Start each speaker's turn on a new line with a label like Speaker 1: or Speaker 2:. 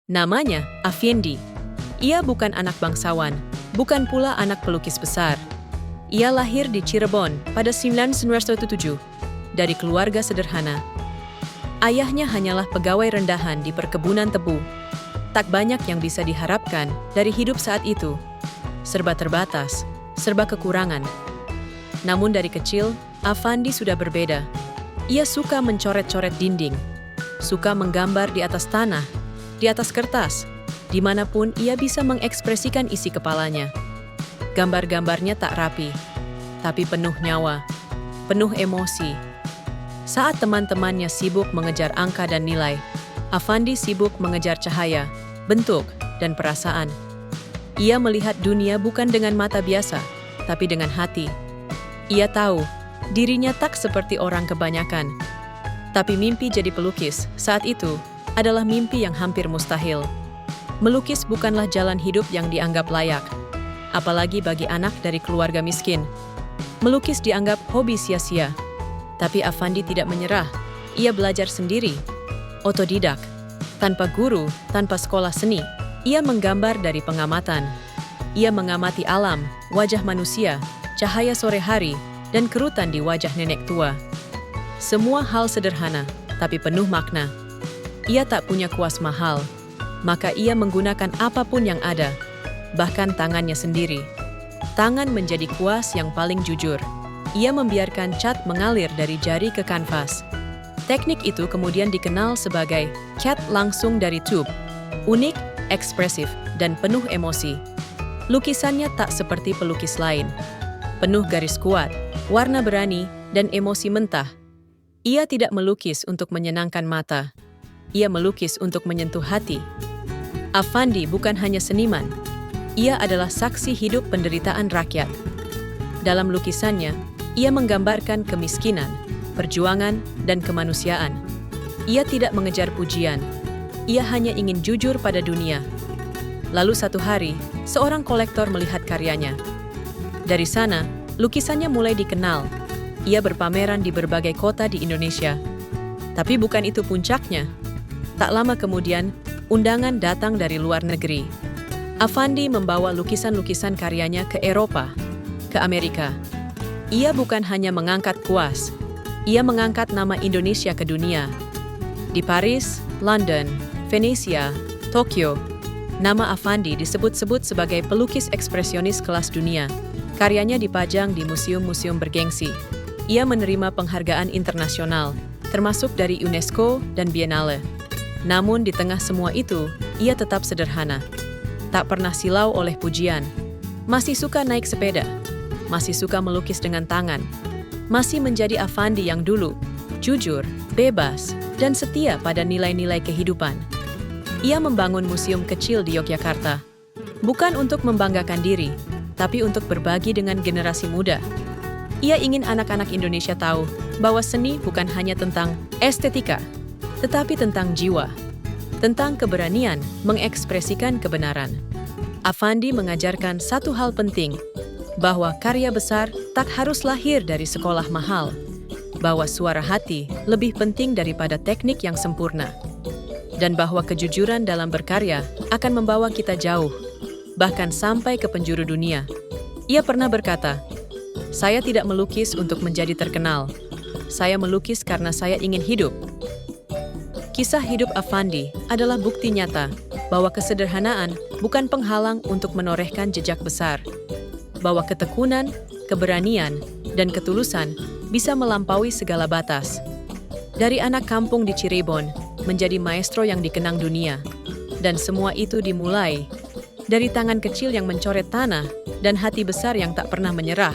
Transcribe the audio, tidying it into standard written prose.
Speaker 1: Namanya Afendi. Ia bukan anak bangsawan, bukan pula anak pelukis besar. Ia lahir di Cirebon pada 1907 dari keluarga sederhana. Ayahnya hanyalah pegawai rendahan di perkebunan tebu. Tak banyak yang bisa diharapkan dari hidup saat itu. Serba terbatas, serba kekurangan. Namun dari kecil, Afandi sudah berbeda. Ia suka mencoret-coret dinding, suka menggambar di atas tanah, di atas kertas, dimanapun ia bisa mengekspresikan isi kepalanya. Gambar-gambarnya tak rapi, tapi penuh nyawa, penuh emosi. Saat teman-temannya sibuk mengejar angka dan nilai, Afandi sibuk mengejar cahaya, bentuk, dan perasaan. Ia melihat dunia bukan dengan mata biasa, tapi dengan hati. Ia tahu, dirinya tak seperti orang kebanyakan. Tapi mimpi jadi pelukis saat itu adalah mimpi yang hampir mustahil. Melukis bukanlah jalan hidup yang dianggap layak, apalagi bagi anak dari keluarga miskin. Melukis dianggap hobi sia-sia. Tapi Afandi tidak menyerah. Ia belajar sendiri, otodidak, tanpa guru, tanpa sekolah seni. Ia menggambar dari pengamatan. Ia mengamati alam, wajah manusia, cahaya sore hari, dan kerutan di wajah nenek tua. Semua hal sederhana, tapi penuh makna. Ia tak punya kuas mahal, maka ia menggunakan apapun yang ada, bahkan tangannya sendiri. Tangan menjadi kuas yang paling jujur. Ia membiarkan cat mengalir dari jari ke kanvas. Teknik itu kemudian dikenal sebagai cat langsung dari tube. Unik, ekspresif, dan penuh emosi. Lukisannya tak seperti pelukis lain. Penuh garis kuat, warna berani, dan emosi mentah. Ia tidak melukis untuk menyenangkan mata. Ia melukis untuk menyentuh hati. Afandi bukan hanya seniman. Ia adalah saksi hidup penderitaan rakyat. Dalam lukisannya, ia menggambarkan kemiskinan, perjuangan, dan kemanusiaan. Ia tidak mengejar pujian. Ia hanya ingin jujur pada dunia. Lalu satu hari, seorang kolektor melihat karyanya. Dari sana, lukisannya mulai dikenal. Ia berpameran di berbagai kota di Indonesia. Tapi bukan itu puncaknya. Tak lama kemudian, undangan datang dari luar negeri. Afandi membawa lukisan-lukisan karyanya ke Eropa, ke Amerika. Ia bukan hanya mengangkat kuas, ia mengangkat nama Indonesia ke dunia. Di Paris, London, Venesia, Tokyo, nama Afandi disebut-sebut sebagai pelukis ekspresionis kelas dunia. Karyanya dipajang di museum-museum bergengsi. Ia menerima penghargaan internasional, termasuk dari UNESCO dan Biennale. Namun di tengah semua itu, ia tetap sederhana. Tak pernah silau oleh pujian. Masih suka naik sepeda. Masih suka melukis dengan tangan. Masih menjadi Afandi yang dulu, jujur, bebas, dan setia pada nilai-nilai kehidupan. Ia membangun museum kecil di Yogyakarta. Bukan untuk membanggakan diri, tapi untuk berbagi dengan generasi muda. Ia ingin anak-anak Indonesia tahu bahwa seni bukan hanya tentang estetika, tetapi tentang jiwa, tentang keberanian mengekspresikan kebenaran. Afandi mengajarkan satu hal penting, bahwa karya besar tak harus lahir dari sekolah mahal, bahwa suara hati lebih penting daripada teknik yang sempurna, dan bahwa kejujuran dalam berkarya akan membawa kita jauh, bahkan sampai ke penjuru dunia. Ia pernah berkata, "Saya tidak melukis untuk menjadi terkenal. Saya melukis karena saya ingin hidup." Kisah hidup Afandi adalah bukti nyata bahwa kesederhanaan bukan penghalang untuk menorehkan jejak besar, bahwa ketekunan, keberanian, dan ketulusan bisa melampaui segala batas. Dari anak kampung di Cirebon menjadi maestro yang dikenang dunia, dan semua itu dimulai dari tangan kecil yang mencoret tanah dan hati besar yang tak pernah menyerah.